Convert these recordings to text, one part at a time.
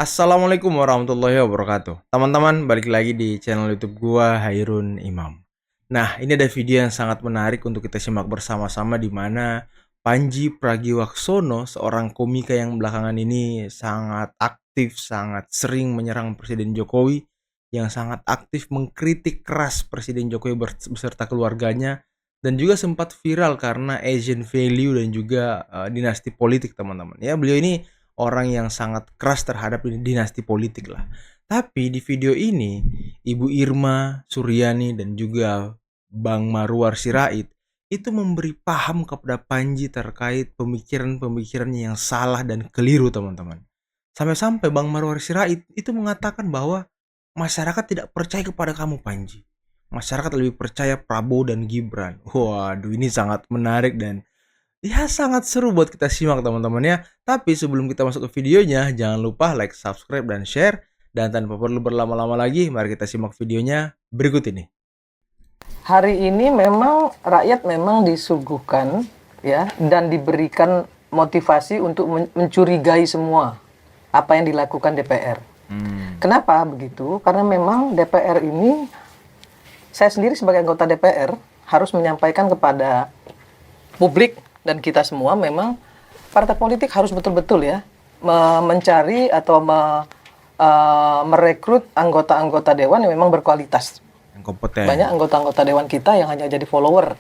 Assalamualaikum warahmatullahi wabarakatuh. Teman-teman, balik lagi di channel YouTube gua, Hairun Imam. Nah, ini ada video yang sangat menarik untuk kita simak bersama-sama, di mana Pandji Pragiwaksono, seorang komika yang belakangan ini sangat aktif, sangat sering menyerang Presiden Jokowi, yang sangat aktif mengkritik keras Presiden Jokowi beserta keluarganya, dan juga sempat viral karena Asian value dan juga dinasti politik, teman-teman. Ya, beliau ini orang yang sangat keras terhadap dinasti politik lah. Tapi di video ini, Ibu Irma Suryani dan juga Bang Marwar Sirait itu memberi paham kepada Pandji terkait pemikiran-pemikirannya yang salah dan keliru, teman-teman. Sampai-sampai Bang Marwar Sirait itu mengatakan bahwa masyarakat tidak percaya kepada kamu, Pandji. Masyarakat lebih percaya Prabowo dan Gibran. Waduh, ini sangat menarik dan ya sangat seru buat kita simak, teman-teman ya. Tapi sebelum kita masuk ke videonya, jangan lupa like, subscribe, dan share. Dan tanpa perlu berlama-lama lagi, mari kita simak videonya berikut ini. Hari ini memang rakyat memang disuguhkan ya dan diberikan motivasi untuk mencurigai semua apa yang dilakukan DPR. Kenapa begitu? Karena memang DPR ini, saya sendiri sebagai anggota DPR harus menyampaikan kepada publik dan kita semua, memang partai politik harus betul-betul ya mencari atau merekrut anggota-anggota dewan yang memang berkualitas. Yang kompeten. Banyak anggota-anggota dewan kita yang hanya jadi follower.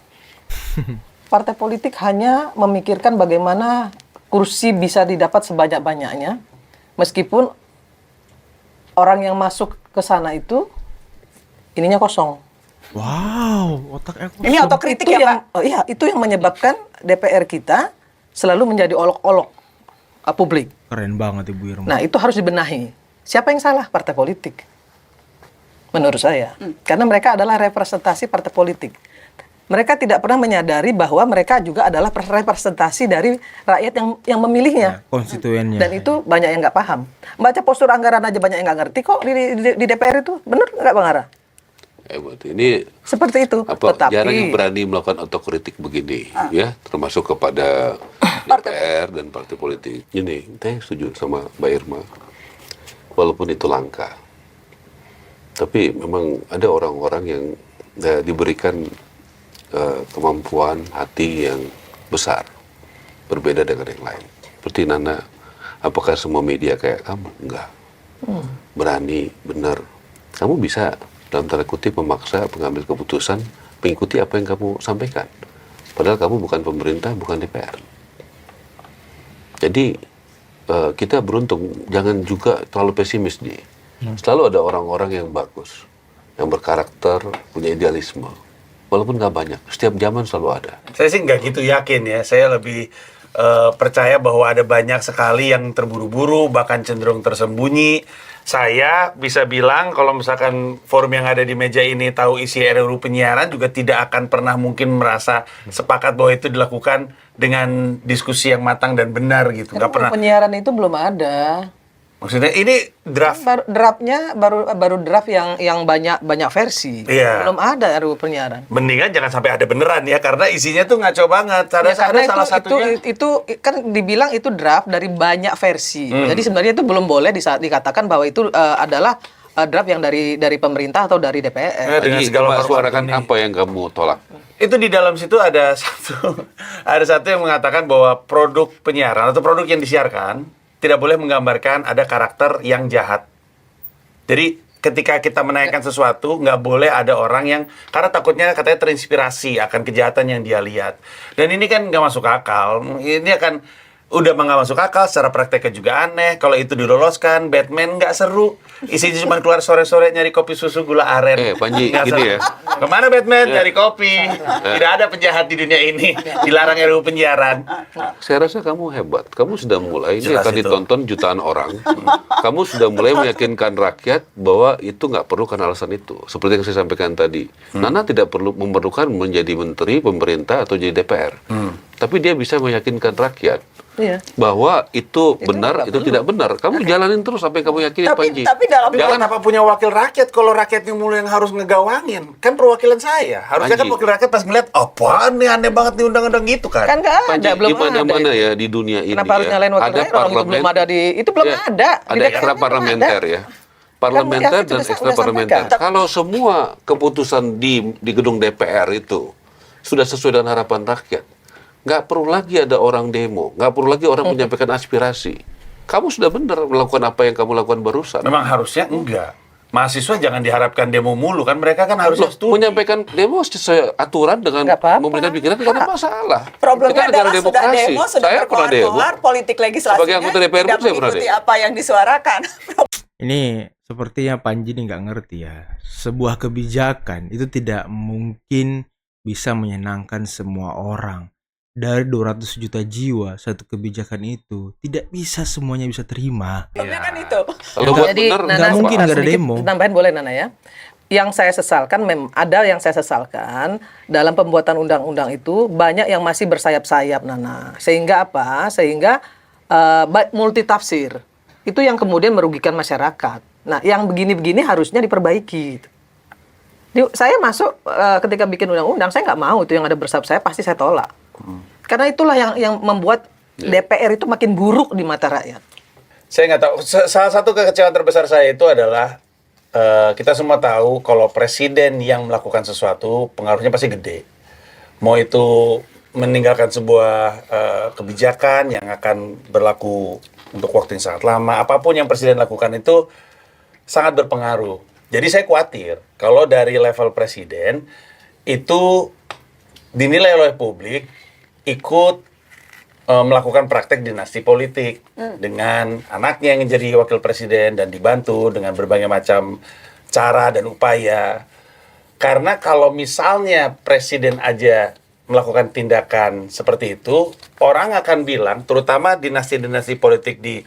Partai politik hanya memikirkan bagaimana kursi bisa didapat sebanyak-banyaknya, meskipun orang yang masuk ke sana itu ininya kosong. Wow, otaknya kosong. Ini otokritik ya, Pak? Iya, itu yang menyebabkan DPR kita selalu menjadi olok-olok publik. Keren banget Ibu Irma. Nah, itu harus dibenahi. Siapa yang salah? Partai politik. Menurut saya. Karena mereka adalah representasi partai politik. Mereka tidak pernah menyadari bahwa mereka juga adalah representasi dari rakyat yang memilihnya. Ya, konstituennya. Dan itu banyak yang nggak paham. Baca postur anggaran aja banyak yang nggak ngerti kok di DPR itu. Bener nggak, Bang Ara? Ini seperti itu. Tetapi jarang yang berani melakukan otokritik begini, ya, termasuk kepada DPR dan partai politik. Ini, saya setuju sama Mbak Irma, walaupun itu langka, tapi memang ada orang-orang yang diberikan kemampuan hati yang besar, berbeda dengan yang lain. Seperti Nana, apakah semua media kayak kamu? Enggak. Berani, benar. Kamu bisa dalam tanda kutip memaksa pengambil keputusan mengikuti apa yang kamu sampaikan. Padahal kamu bukan pemerintah, bukan DPR. Jadi kita beruntung, jangan juga terlalu pesimis nih. Selalu ada orang-orang yang bagus, yang berkarakter, punya idealisme. Walaupun nggak banyak, setiap zaman selalu ada. Saya sih nggak gitu yakin ya. Saya lebih percaya bahwa ada banyak sekali yang terburu-buru, bahkan cenderung tersembunyi. Saya bisa bilang kalau misalkan forum yang ada di meja ini tahu isi RUU penyiaran, juga tidak akan pernah mungkin merasa sepakat bahwa itu dilakukan dengan diskusi yang matang dan benar gitu. Nggak pernah. Penyiaran itu belum ada. Maksudnya ini draft. Draftnya baru draft yang banyak versi. Iya. Belum ada RUU penyiaran. Mendingan jangan sampai ada beneran ya, karena isinya tuh ngaco banget. Ada salah satunya. Itu kan dibilang itu draft dari banyak versi. Jadi sebenarnya itu belum boleh dikatakan bahwa itu adalah draft yang dari pemerintah atau dari DPR. Dengan segala suarakan apa yang kamu tolak? Itu di dalam situ ada satu yang mengatakan bahwa produk penyiaran atau produk yang disiarkan tidak boleh menggambarkan ada karakter yang jahat. Jadi ketika kita menayangkan sesuatu, nggak boleh ada orang yang, karena takutnya katanya terinspirasi akan kejahatan yang dia lihat. Dan ini kan nggak masuk akal. Ini akan udah nggak masuk akal, secara prakteknya juga aneh. Kalau itu diloloskan, Batman nggak seru. Isinya cuma keluar sore-sore nyari kopi susu gula aren. Panji, Nggak gini seru. ya. Kemana Batman? Nyari kopi. Tidak ada penjahat di dunia ini. Dilarang RUU penyiaran. Saya rasa kamu hebat. Kamu sudah mulai, ini Jelas akan itu. ditonton jutaan orang. Kamu sudah mulai meyakinkan rakyat bahwa itu nggak perlu karena alasan itu. Seperti yang saya sampaikan tadi. Nana tidak perlu memerlukan menjadi menteri, pemerintah, atau jadi DPR. tapi dia bisa meyakinkan rakyat Iya. bahwa itu Itu benar, nggak itu perlu. tidak benar. Kamu jalanin terus sampai kamu yakin, Panji. Tapi dalam Tapi Jangan- kenapa punya wakil rakyat kalau rakyatnya mulu yang harus ngegawangin? Kan perwakilan saya. Harusnya kan Panji. wakil rakyat pas ngeliat, apaan nih aneh banget nih undang-undang gitu kan. Kan nggak Panji, ada, belum di mana-mana ada. ya di dunia ini Kenapa harus ya, nyalain wakil ada rakyat? Orang itu belum ada itu belum ya, ada. Di ada DPR ekstra belum parlementer ada. ya. Parlementer Kan, ya, dan sudah ekstra parlementer. sampaikan. Kalau semua keputusan di gedung DPR itu sudah sesuai dengan harapan rakyat, nggak perlu lagi ada orang demo, nggak perlu lagi orang menyampaikan aspirasi. Kamu sudah benar melakukan apa yang kamu lakukan barusan. Memang harusnya enggak. Mahasiswa jangan diharapkan demo mulu kan, mereka kan harusnya Loh, studi. menyampaikan demo sesuai aturan dengan Nggak apa-apa. memberikan pikiran tidak ada masalah. problemnya Kita negara adalah sudah demokrasi. demo, sudah Saya pernah demo. berkoar-koar, politik legislasinya Sebagai anggota DPR tidak pun saya pernah mengikuti demo. apa yang disuarakan. Ini sepertinya Panji ini nggak ngerti ya. Sebuah kebijakan itu tidak mungkin bisa menyenangkan semua orang. Dari 200 juta jiwa, satu kebijakan itu tidak bisa semuanya bisa terima. Problemnya kan itu. Kalau buat Jadi, benar, nggak mungkin nggak ada sedikit demo. Tambahin boleh Nana ya. Yang saya sesalkan, ada yang saya sesalkan dalam pembuatan undang-undang itu banyak yang masih bersayap-sayap Nana. Sehingga apa? Sehingga multitafsir. Itu yang kemudian merugikan masyarakat. Nah, yang begini-begini harusnya diperbaiki. Saya masuk ketika bikin undang-undang, saya nggak mau itu yang ada bersayap-sayap, pasti saya tolak. Karena itulah yang membuat DPR itu makin buruk di mata rakyat. Saya nggak tahu. Salah satu kekecewaan terbesar saya itu adalah kita semua tahu kalau presiden yang melakukan sesuatu pengaruhnya pasti gede. Mau itu meninggalkan sebuah kebijakan yang akan berlaku untuk waktu yang sangat lama, apapun yang presiden lakukan itu sangat berpengaruh. Jadi saya khawatir kalau dari level presiden itu dinilai oleh publik ikut melakukan praktek dinasti politik dengan anaknya yang jadi wakil presiden dan dibantu dengan berbagai macam cara dan upaya. Karena kalau misalnya presiden aja melakukan tindakan seperti itu, orang akan bilang, terutama dinasti-dinasti politik di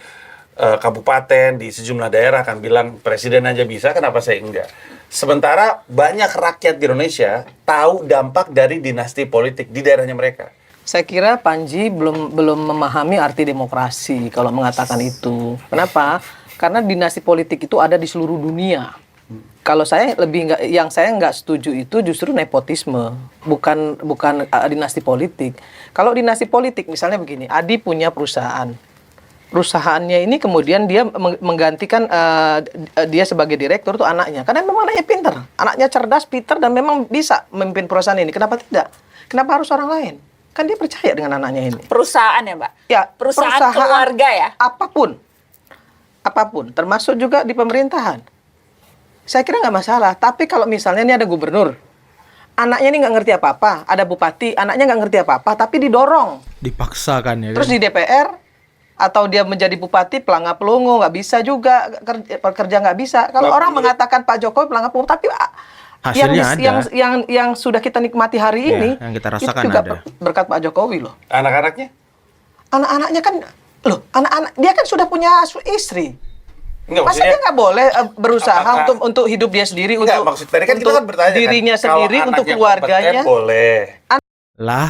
kabupaten, di sejumlah daerah akan bilang, presiden aja bisa, kenapa saya enggak? Sementara banyak rakyat di Indonesia tahu dampak dari dinasti politik di daerahnya mereka. Saya kira Panji belum memahami arti demokrasi kalau mengatakan itu. Kenapa? Karena dinasti politik itu ada di seluruh dunia. Kalau saya yang saya nggak setuju itu justru nepotisme, bukan dinasti politik. Kalau dinasti politik misalnya begini, Adi punya perusahaannya ini kemudian dia menggantikan dia sebagai direktur itu anaknya, karena memang anaknya pinter, anaknya cerdas, pinter dan memang bisa memimpin perusahaan ini. Kenapa tidak? Kenapa harus orang lain? Kan dia percaya dengan anaknya ini. Perusahaan ya, Mbak? Ya, Perusahaan keluarga ya? Apapun, termasuk juga di pemerintahan. Saya kira nggak masalah. Tapi kalau misalnya ini ada gubernur, anaknya ini nggak ngerti apa-apa, ada bupati, anaknya nggak ngerti apa-apa, tapi didorong. Dipaksakan ya kan? Terus di DPR, atau dia menjadi bupati pelangap pelongo, nggak bisa juga, kerja nggak bisa. Kalau orang mengatakan Pak Jokowi pelangap pelongo, tapi Hasilnya ada. yang sudah kita nikmati hari Ya, ini, yang kita rasakan itu juga ada. berkat Pak Jokowi loh. Anak-anaknya? Anak-anaknya kan, anak-anak dia kan sudah punya istri. Enggak, Masa maksudnya, dia nggak boleh berusaha apakah- untuk hidup dia sendiri, enggak, untuk maksud tadi kan kita untuk kan bertanya dirinya kan, kalau sendiri, untuk anaknya keluarganya. kompeten, boleh. Lah,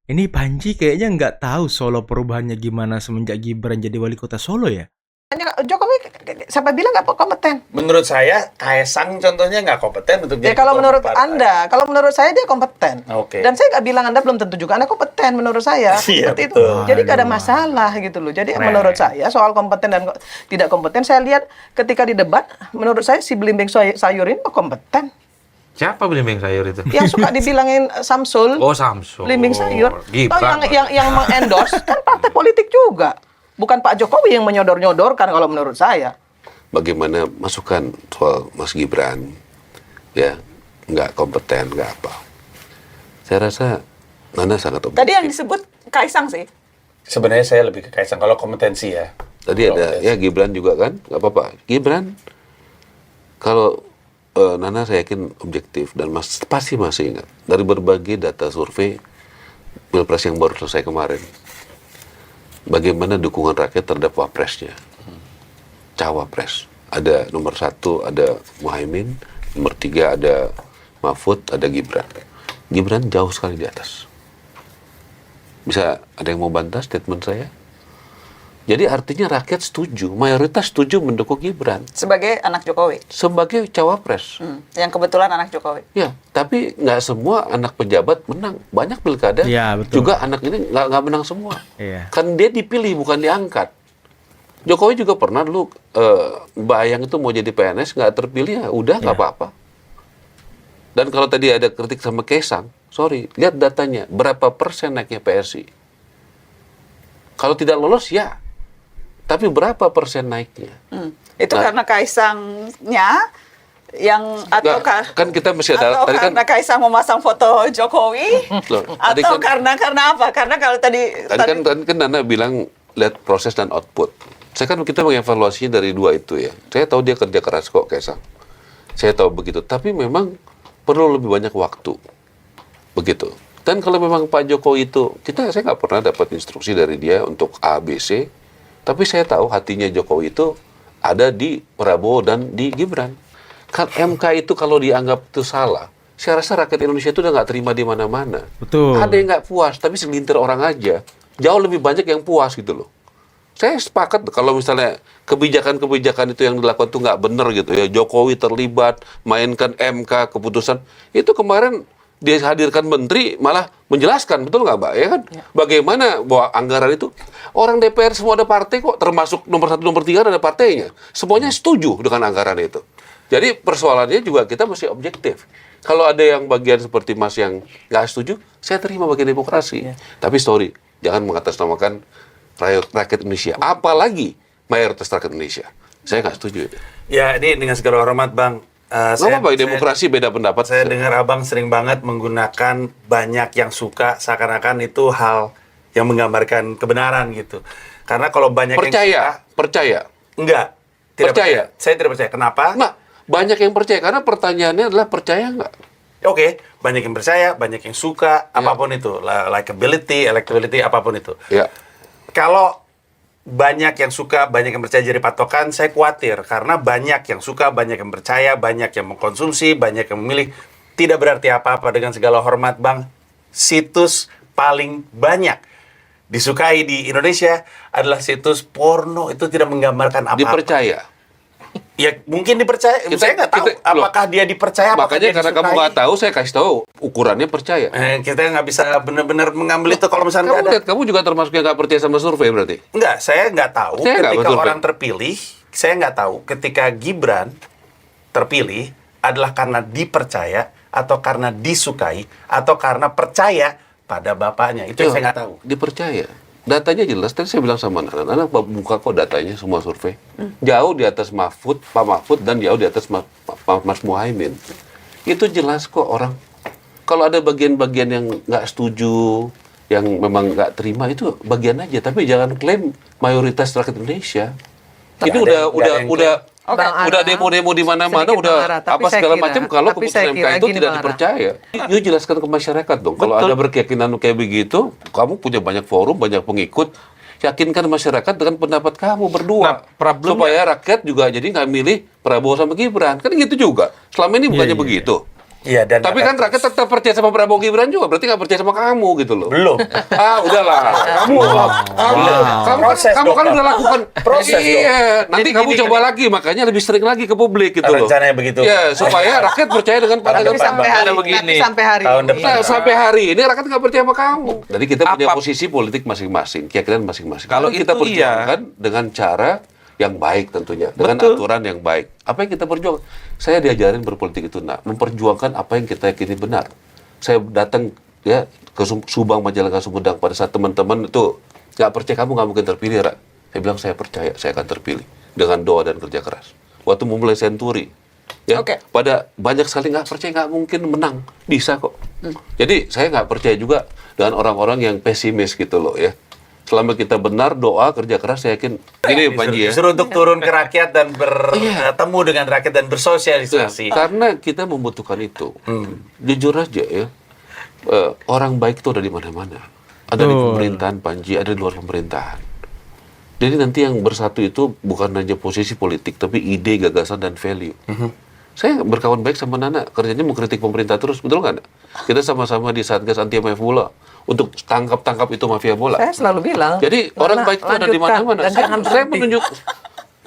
ini Panji kayaknya nggak tahu Solo perubahannya gimana semenjak Gibran jadi wali kota Solo ya? Jokowi siapa bilang nggak kompeten? Menurut saya, Kaesang contohnya nggak kompeten untuk Ya jadi kalau ketua menurut partai. Anda, kalau menurut saya dia kompeten. Oke. Dan saya nggak bilang Anda belum tentu juga Anda kompeten menurut saya. Iya, Seperti itu. betul. Jadi nggak ada Aduh. masalah gitu loh. Jadi Nah. menurut saya soal kompeten dan tidak kompeten, saya lihat ketika di debat, menurut saya si Belimbing Sayur ini kompeten. Siapa belimbing sayur itu? Yang suka dibilangin Samsul. Oh, Samsul. Belimbing sayur. Gibran. Toh yang mengendorse kan partai politik juga. Bukan Pak Jokowi yang menyodor-nyodorkan kalau menurut saya. Bagaimana masukan soal Mas Gibran, ya, nggak kompeten, nggak apa. Saya rasa Nana sangat objektif. Tadi yang disebut Kaisang sih. Sebenarnya saya lebih ke Kaesang kalau kompetensi ya. Tadi ada, ya Gibran juga kan, nggak apa-apa. Gibran, kalau Nana saya yakin objektif dan pasti masih ingat dari berbagai data survei Pilpres yang baru selesai kemarin, bagaimana dukungan rakyat terhadap wapresnya, cawapres. Ada nomor 1 ada Muhaimin, nomor 3 ada Mahfud, ada Gibran. Gibran jauh sekali di atas. Bisa ada yang mau bantah statement saya? Jadi artinya rakyat setuju, mayoritas setuju mendukung Gibran Sebagai anak Jokowi. sebagai cawapres. Yang kebetulan anak Jokowi. Ya, tapi nggak semua anak pejabat menang. Banyak pilkada Iya, betul. juga anak ini nggak menang semua. Iya. Kan dia dipilih bukan diangkat. Jokowi juga pernah dulu Mbak Ayang itu mau jadi PNS nggak terpilih, ya udah nggak apa-apa. Dan kalau tadi ada kritik sama Kaisang, sorry, lihat datanya berapa persen naiknya PSI. Kalau tidak lolos ya, tapi berapa persen naiknya? Itu Nah. karena Kaisangnya yang atau Nggak, kan kita mesti ada atau tadi kan karena Kaisang memasang foto Jokowi loh, tadi atau kan- karena apa? Karena kalau tadi Tadi kan Nana bilang lihat proses dan output. Saya kan kita mengevaluasinya dari dua itu ya. Saya tahu dia kerja keras kok Kaisang. Saya tahu begitu. Tapi memang perlu lebih banyak waktu. Begitu. Dan kalau memang Pak Jokowi itu, saya nggak pernah dapat instruksi dari dia untuk A, B, C. Tapi saya tahu hatinya Jokowi itu ada di Prabowo dan di Gibran. Kan MK itu kalau dianggap itu salah, saya rasa rakyat Indonesia itu udah nggak terima di mana-mana. Betul. Ada yang nggak puas, tapi segelintir orang aja. Jauh lebih banyak yang puas gitu loh. Saya sepakat kalau misalnya kebijakan-kebijakan itu yang dilakukan itu nggak benar gitu ya. Jokowi terlibat, mainkan MK, keputusan. Itu kemarin dia hadirkan menteri malah menjelaskan, betul nggak Mbak? Ya kan? Bagaimana bahwa anggaran itu, orang DPR semua ada partai kok, termasuk nomor 1, nomor 3 ada partainya. Semuanya setuju dengan anggaran itu. Jadi persoalannya juga kita mesti objektif. Kalau ada yang bagian seperti Mas yang nggak setuju, saya terima bagian demokrasi. Tapi sorry, jangan mengatasnamakan rakyat Indonesia. Apalagi mayoritas rakyat Indonesia. Saya nggak setuju itu. Ya, ini dengan segala hormat, Bang. Nggak apa-apa, demokrasi beda pendapat. Saya dengar Abang sering banget menggunakan banyak yang suka, seakan-akan itu hal yang menggambarkan kebenaran gitu. Karena kalau banyak yang suka, Percaya. enggak. Tidak Percaya. Saya tidak percaya. Kenapa? Nggak, banyak yang percaya. Karena pertanyaannya adalah percaya nggak? Oke, banyak yang percaya, banyak yang suka, apapun itu. Likability, electability, apapun itu. Ya. Kalau banyak yang suka, banyak yang percaya jadi patokan, saya khawatir. Karena banyak yang suka, banyak yang percaya, banyak yang mengkonsumsi, banyak yang memilih. Tidak berarti apa-apa. Dengan segala hormat, Bang. Situs paling banyak disukai di Indonesia adalah situs porno. Itu tidak menggambarkan apa-apa. Dipercaya. Ya, mungkin dipercaya. Saya nggak tahu apakah dia dipercaya, apakah Makanya dia karena kamu disukai. nggak tahu, saya kasih tahu ukurannya percaya. Kita nggak bisa benar-benar mengambil itu kalau misalnya Kamu nggak ada. lihat, kamu juga termasuk yang nggak percaya sama survei berarti. Enggak, saya nggak tahu Saya nggak ketika betul, orang Pak. terpilih, saya nggak tahu ketika Gibran terpilih adalah karena dipercaya atau karena disukai atau karena percaya pada bapaknya. Itu yang saya nggak tahu. Dipercaya. Datanya jelas, tadi saya bilang sama Nana buka kok datanya semua survei. Jauh di atas Pak Mahfud dan jauh di atas Mas Muhaimin. Itu jelas kok orang. Kalau ada bagian-bagian yang nggak setuju, yang memang nggak terima, itu bagian aja. Tapi jangan klaim mayoritas rakyat Indonesia. Ini Nggak ada yang udah Bang udah Ara, demo-demo di mana-mana, sedikit udah Bang Ara, tapi apa saya segala kira- macam. Kalau tapi keputusan saya MK kira itu gini, tidak Bang Ara. dipercaya, you jelaskan ke masyarakat dong. Kalau ada berkeyakinan kayak begitu, kamu punya banyak forum, banyak pengikut, yakinkan masyarakat dengan pendapat kamu berdua. Nah, problemnya- Supaya rakyat juga jadi nggak milih Prabowo sama Gibran. Kan gitu juga. Selama ini bukannya iya. begitu. Iya, dan Tapi kan rakyat tetap percaya sama Prabowo Gibran juga, berarti nggak percaya sama kamu gitu loh. belum. Udahlah. Proses, Kamu kan Dok. udah lakukan. Proses, Dok. Iya, nanti kamu coba lagi, makanya lebih sering lagi ke publik gitu loh. Rencananya begitu. Ya, supaya rakyat percaya dengan pandangan depan, sampai Bang. hari begini. tapi sampai hari Tahun ini. depan. Nah, sampai hari ini rakyat nggak percaya sama kamu. Jadi kita punya Apa- posisi politik masing-masing, keyakinan masing-masing. Kalau Itu kita itu iya. perjuangkan dengan cara yang baik tentunya, dengan Betul. aturan yang baik. Apa yang kita perjuangkan? Saya diajarin berpolitik itu, memperjuangkan apa yang kita yakini benar. Saya datang ya ke Subang, Majalengka, Sumedang pada saat teman-teman itu nggak percaya kamu nggak mungkin terpilih, Ra. Saya bilang saya percaya, saya akan terpilih dengan doa dan kerja keras. Waktu memulai Senturi, ya, Oke. pada banyak sekali nggak percaya nggak mungkin menang, bisa kok. Jadi saya nggak percaya juga dengan orang-orang yang pesimis gitu loh ya. Selama kita benar, doa, kerja keras, saya yakin. Gini Panji ya. Justru untuk turun ke rakyat dan Iya. bertemu dengan rakyat dan bersosialisasi. Karena kita membutuhkan itu. Jujur aja ya, orang baik itu ada di mana-mana. Ada di Betul. pemerintahan Panji, ada di luar pemerintahan. Jadi nanti yang bersatu itu bukan hanya posisi politik, tapi ide, gagasan, dan value. Saya berkawan baik sama Nana, kerjanya mengkritik pemerintah terus, betul nggak? Nak? Kita sama-sama di Satgas Anti Mafia Bola untuk tangkap itu mafia bola. Saya selalu bilang. Jadi orang baik itu ada di lanjutkan, mana-mana. dan jangan Saya berhenti. menunjuk,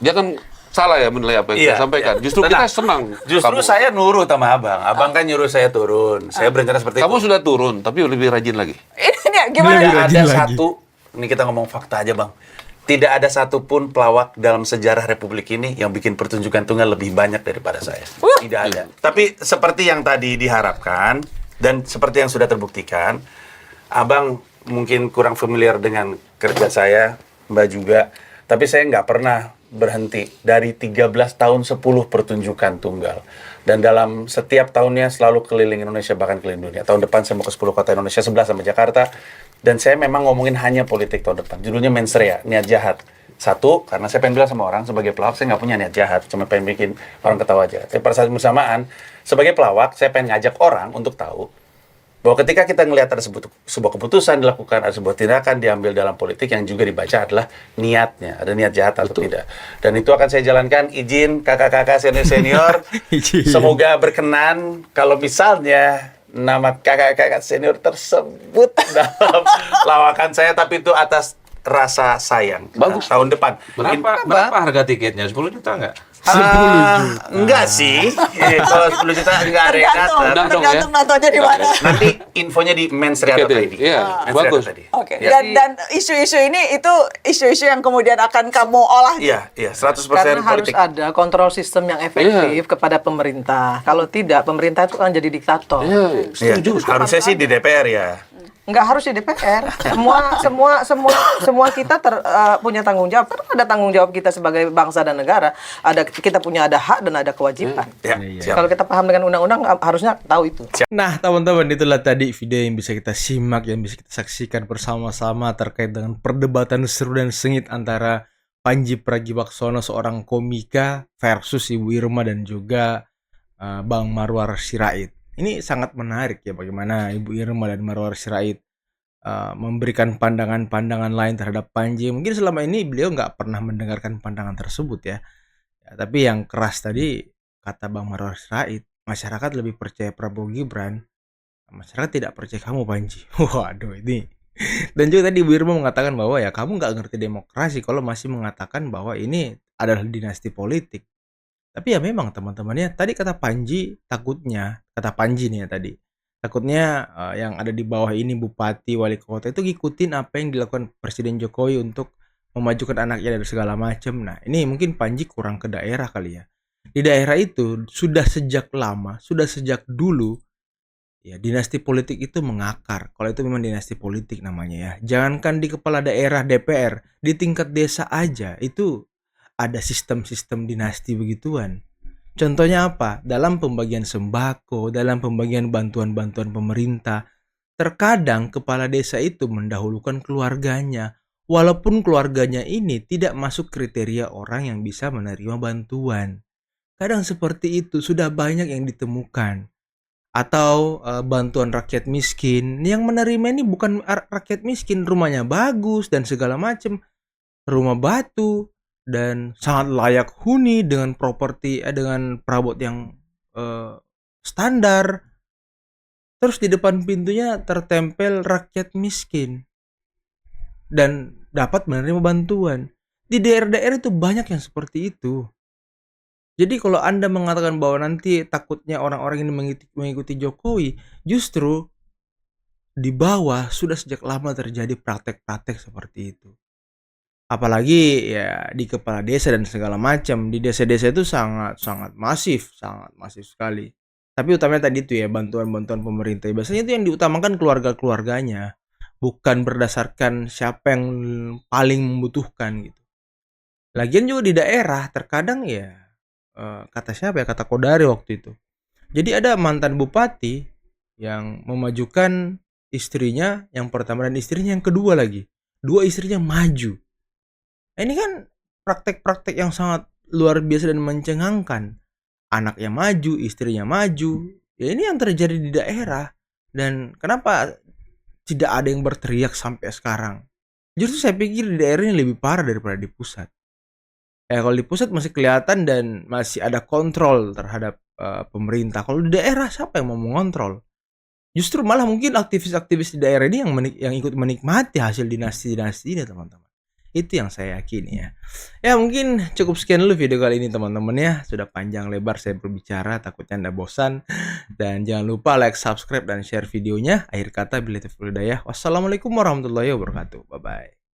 jangan salah ya menilai apa yang Iya, saya sampaikan. iya. Justru Tenang. kita senang. Justru saya nurut sama abang. Abang kan nyuruh saya turun. Saya berencana seperti Kamu itu. sudah turun, tapi lebih rajin lagi. Ini gimana? Lebih Tidak rajin ada lagi. satu. Ini kita ngomong fakta aja bang. Tidak ada satupun pelawak dalam sejarah Republik ini yang bikin pertunjukan tunggal lebih banyak daripada saya. Tidak ada. Tapi seperti yang tadi diharapkan dan seperti yang sudah terbuktikan, abang mungkin kurang familiar dengan kerja saya, Mbak juga. Tapi saya nggak pernah berhenti dari 13 tahun 10 pertunjukan tunggal. Dan dalam setiap tahunnya selalu keliling Indonesia, bahkan keliling dunia. Tahun depan saya mau ke 10 kota Indonesia, 11 sama Jakarta. Dan saya memang ngomongin hanya politik tahun depan. Judulnya Mensrea, niat jahat. Satu, karena saya pengen bilang sama orang, sebagai pelawak saya nggak punya niat jahat. Cuma pengen bikin orang ketawa aja. Tapi pada saat bersamaan, sebagai pelawak, saya pengen ngajak orang untuk tahu bahwa ketika kita ngelihat ada sebuah keputusan dilakukan, ada sebuah tindakan diambil dalam politik, yang juga dibaca adalah niatnya, ada niat jahat atau tidak. Dan itu akan saya jalankan. Izin kakak-kakak senior-senior, Izin. semoga berkenan kalau misalnya nama kakak-kakak senior tersebut dalam lawakan saya, tapi itu atas rasa sayang. Bagus. Tahun depan. Mungkin- Berapa harga tiketnya? 10 juta nggak? enggak sih. Kalau 10 juta enggak ada yang Tergantung, datang. Tergantung, tergantung ya. nontonnya di mana. Nanti infonya di mensrea.id. Iya, bagus. Oke. Ya. Dan isu-isu ini itu isu-isu yang kemudian akan kamu olah. Iya, 100% Karena harus politik. ada kontrol sistem yang efektif kepada pemerintah. Kalau tidak, pemerintah itu akan jadi diktator. Iya, Iya, setuju. harusnya sih di DPR ya. Nggak harus di DPR. Semua kita punya tanggung jawab. Karena ada tanggung jawab kita sebagai bangsa dan negara. Kita punya ada hak dan ada kewajiban. Ya, Iya, siap. Kalau kita paham dengan undang-undang, harusnya tahu itu. Nah, teman-teman, itulah tadi video yang bisa kita simak, yang bisa kita saksikan bersama-sama terkait dengan perdebatan seru dan sengit antara Panji Pragiwaksono, seorang komika, versus Ibu Irma dan juga Bang Marwar Sirait. Ini sangat menarik ya, bagaimana Ibu Irma dan Marwar Sirait memberikan pandangan-pandangan lain terhadap Panji. Mungkin selama ini beliau nggak pernah mendengarkan pandangan tersebut ya. Tapi yang keras tadi, kata Bang Marwar Sirait, masyarakat lebih percaya Prabowo Gibran, masyarakat tidak percaya kamu Panji. Waduh, ini. Dan juga tadi Bu Irma mengatakan bahwa ya kamu nggak ngerti demokrasi kalau masih mengatakan bahwa ini adalah dinasti politik. Tapi ya memang teman-temannya, tadi kata Panji, kata Panji nih ya tadi, takutnya yang ada di bawah ini, bupati, wali kota, itu ngikutin apa yang dilakukan Presiden Jokowi untuk memajukan anaknya dari segala macam. Nah, ini mungkin Panji kurang ke daerah kali ya. Di daerah itu sudah sejak lama, sudah sejak dulu ya, dinasti politik itu mengakar. Kalau itu memang dinasti politik namanya ya. Jangankan di kepala daerah DPR, di tingkat desa aja itu ada sistem-sistem dinasti begituan. Contohnya apa? Dalam pembagian sembako, dalam pembagian bantuan-bantuan pemerintah, terkadang kepala desa itu mendahulukan keluarganya, walaupun keluarganya ini tidak masuk kriteria orang yang bisa menerima bantuan. Kadang seperti itu sudah banyak yang ditemukan. Atau bantuan rakyat miskin, yang menerima ini bukan rakyat miskin, rumahnya bagus dan segala macam, rumah batu dan sangat layak huni dengan properti dengan perabot yang standar. Terus di depan pintunya tertempel rakyat miskin dan dapat menerima bantuan. Di daerah-daerah itu banyak yang seperti itu. Jadi kalau Anda mengatakan bahwa nanti takutnya orang-orang ini mengikuti Jokowi, justru di bawah sudah sejak lama terjadi praktek-praktek seperti itu. Apalagi ya di kepala desa dan segala macam. Di desa-desa itu sangat masif sekali. Tapi utamanya tadi itu ya, bantuan-bantuan pemerintah. Biasanya itu yang diutamakan keluarga-keluarganya, bukan berdasarkan siapa yang paling membutuhkan gitu. Lagian juga di daerah terkadang ya, kata siapa ya, kata Kodari waktu itu. Jadi ada mantan bupati yang memajukan istrinya yang pertama dan istrinya yang kedua lagi. Dua istrinya maju. Nah, ini kan praktek-praktek yang sangat luar biasa dan mencengangkan. Anaknya maju, istrinya maju. Ya ini yang terjadi di daerah. Dan kenapa tidak ada yang berteriak sampai sekarang? Justru saya pikir di daerah ini lebih parah daripada di pusat. Kalau di pusat masih kelihatan dan masih ada kontrol terhadap pemerintah. Kalau di daerah siapa yang mau mengontrol? Justru malah mungkin aktivis-aktivis di daerah ini yang ikut menikmati hasil dinasti-dinasti ini, teman-teman. Itu yang saya yakini ya. Ya mungkin cukup sekian dulu video kali ini teman-teman ya. Sudah panjang lebar saya berbicara, takutnya Anda bosan. Dan jangan lupa like, subscribe, dan share videonya. Akhir kata, billahi taufiq wal hidayah. Wassalamualaikum warahmatullahi wabarakatuh. Bye-bye.